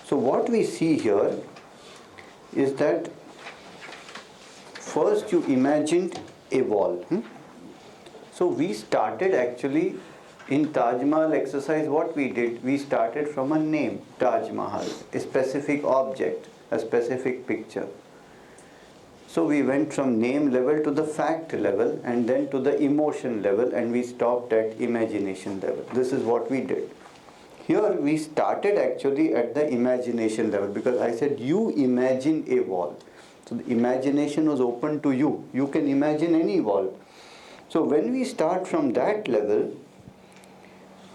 So what we see here is that first you imagined a wall. So we started actually in Taj Mahal exercise. What we did, we started from a name, Taj Mahal, a specific object, a specific picture. So we went from name level to the fact level, and then to the emotion level, and we stopped at imagination level. This is what we did. Here we started actually at the imagination level, because I said you imagine a wall. So the imagination was open to you. You can imagine any wall. So when we start from that level,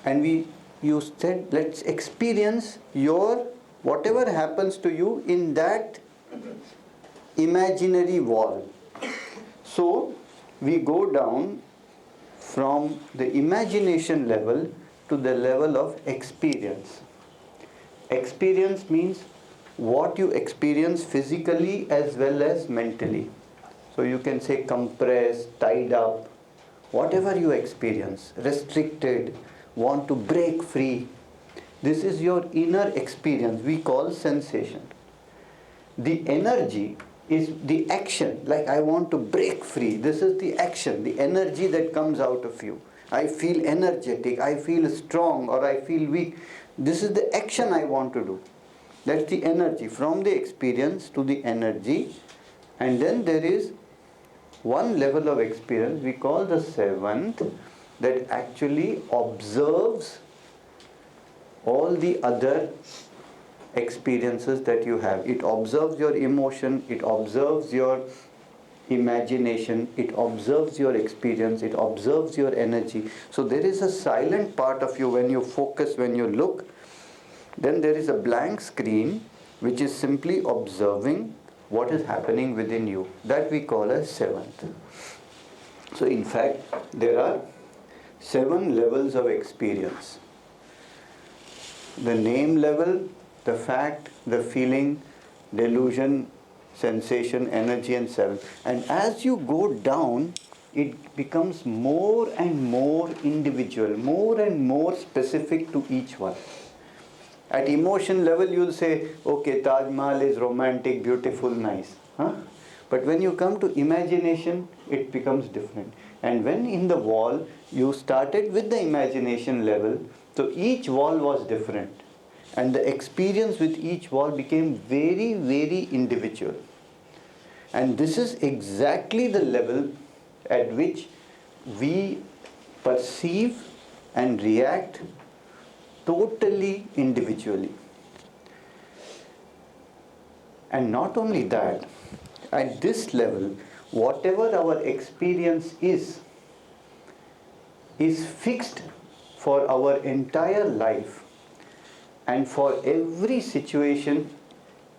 and you said, let's experience your whatever happens to you in that imaginary wall. So we go down from the imagination level to the level of experience. Experience means what you experience physically as well as mentally. So you can say compressed, tied up, whatever you experience, restricted, want to break free. This is your inner experience, we call sensation. The energy is the action, like I want to break free. This is the action, the energy that comes out of you. I feel energetic, I feel strong, or I feel weak. This is the action I want to do. That's the energy, from the experience to the energy. And then there is one level of experience we call the seventh, that actually observes all the other experiences that you have. It observes your emotion, it observes your imagination, it observes your experience, it observes your energy. So there is a silent part of you when you focus, when you look. Then there is a blank screen which is simply observing what is happening within you. That we call as seventh. So in fact, there are 7 levels of experience. The name level, the fact, the feeling, delusion, sensation, energy, and 7. And as you go down, it becomes more and more individual, more and more specific to each one. At emotion level, you'll say, okay, Taj Mahal is romantic, beautiful, nice. But when you come to imagination, it becomes different. And when in the wall, you started with the imagination level, so each wall was different. And the experience with each wall became very, very individual. And this is exactly the level at which we perceive and react totally individually. And not only that, at this level, whatever our experience is fixed for our entire life and for every situation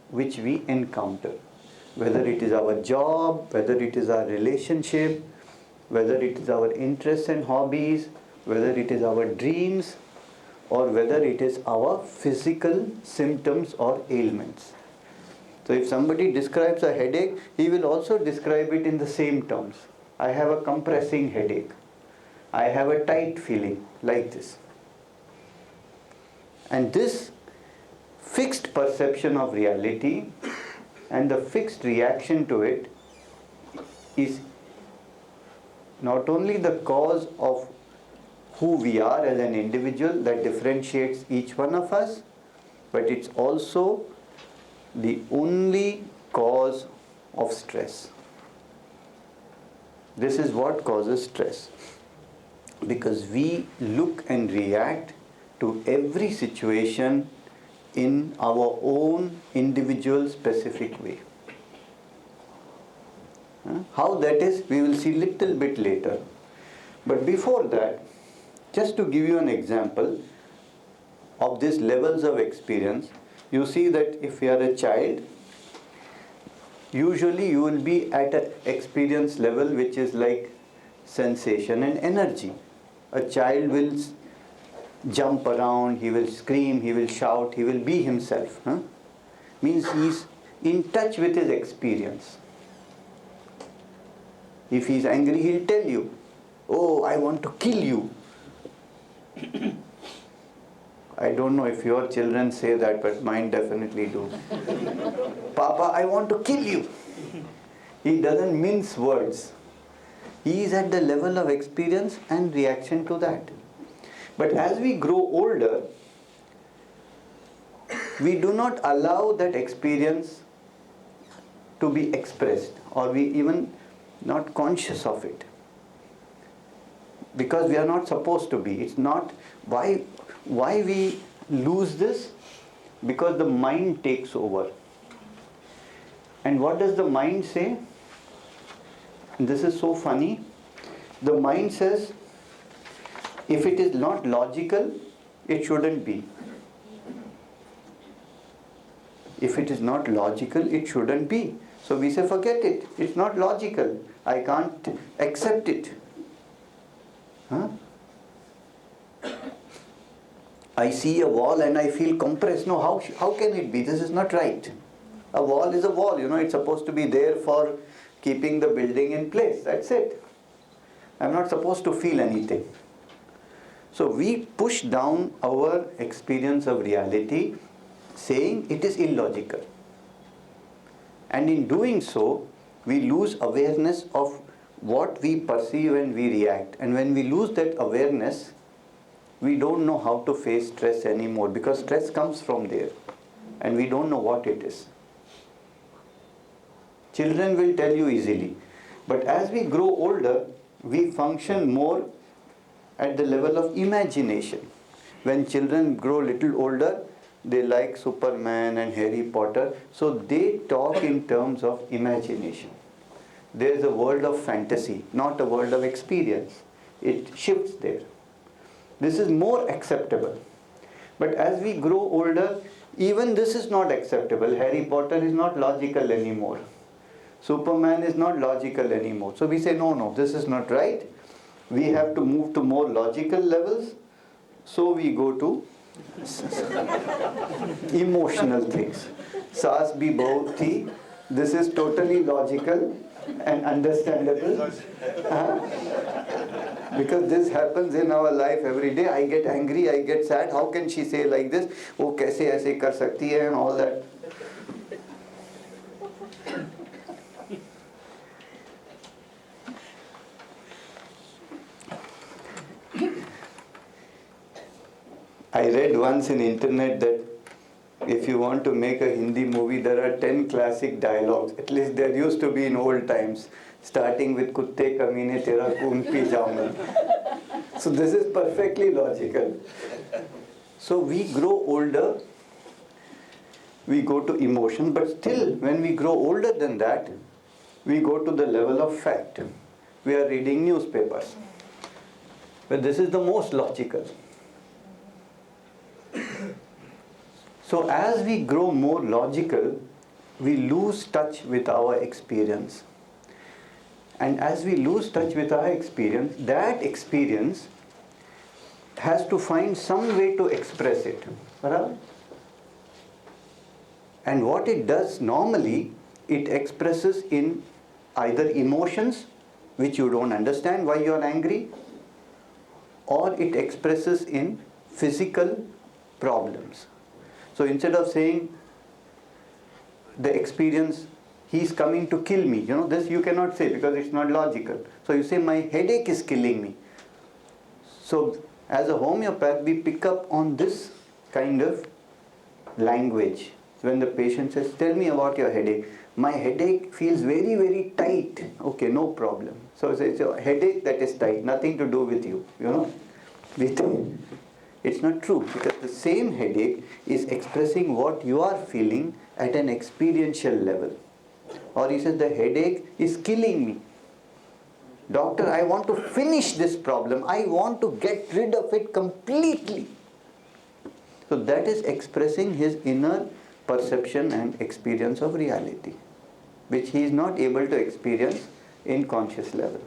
which we encounter. Whether it is our job, whether it is our relationship, whether it is our interests and hobbies, whether it is our dreams, or whether it is our physical symptoms or ailments. So if somebody describes a headache, he will also describe it in the same terms. I have a compressing headache. I have a tight feeling, like this. And this fixed perception of reality and the fixed reaction to it is not only the cause of who we are as an individual that differentiates each one of us, but it's also the only cause of stress. This is what causes stress, because we look and react to every situation in our own individual specific way. How that is, we will see little bit later. But before that, just to give you an example of these levels of experience, you see that if you are a child, usually you will be at an experience level which is like sensation and energy. A child will jump around, he will scream, he will shout, he will be himself. Means he is in touch with his experience. If he is angry, he will tell you, oh, I want to kill you. I don't know if your children say that, but mine definitely do. Papa, I want to kill you. He doesn't mince words. He is at the level of experience and reaction to that. But as we grow older, we do not allow that experience to be expressed, or we even not conscious of it. Because we are not supposed to be. It's not why we lose this? Because the mind takes over. And what does the mind say? This is so funny. The mind says, if it is not logical, it shouldn't be. If it is not logical, it shouldn't be. So we say, forget it. It's not logical. I can't accept it. Huh? I see a wall and I feel compressed. No, how can it be? This is not right. A wall is a wall. It's supposed to be there for keeping the building in place. That's it. I'm not supposed to feel anything. So we push down our experience of reality, saying it is illogical. And in doing so, we lose awareness of what we perceive and we react. And when we lose that awareness, we don't know how to face stress anymore, because stress comes from there and we don't know what it is. Children will tell you easily. But as we grow older, we function more at the level of imagination. When children grow little older, they like Superman and Harry Potter, so they talk in terms of imagination. There is a world of fantasy, not a world of experience. It shifts there. This is more acceptable. But as we grow older, even this is not acceptable. Harry Potter is not logical anymore. Superman is not logical anymore. So we say, no, this is not right. We have to move to more logical levels. So we go to emotional things. Saas bhi bahut thi. This is totally logical and understandable. Because this happens in our life every day. I get angry, I get sad. How can she say like this? Oh, kaise aise kar sakti hai, and all that. I read once in internet that if you want to make a Hindi movie, there are 10 classic dialogues. At least there used to be in old times. Starting with Kutte Kamine Tera Khoon Pee Jaunga. So this is perfectly logical. So we grow older, we go to emotion, but still when we grow older than that, we go to the level of fact. We are reading newspapers. But this is the most logical. So as we grow more logical, we lose touch with our experience. And as we lose touch with our experience, that experience has to find some way to express it. And what it does normally, it expresses in either emotions, which you don't understand why you are angry, or it expresses in physical problems. So instead of saying the experience, he's coming to kill me, this you cannot say because it's not logical. So you say, my headache is killing me. So as a homeopath, we pick up on this kind of language. When the patient says, tell me about your headache. My headache feels very, very tight. Okay, no problem. So it's a headache that is tight, nothing to do with you, It's not true, because the same headache is expressing what you are feeling at an experiential level. Or he says, the headache is killing me. Doctor, I want to finish this problem. I want to get rid of it completely. So that is expressing his inner perception and experience of reality, which he is not able to experience in conscious level.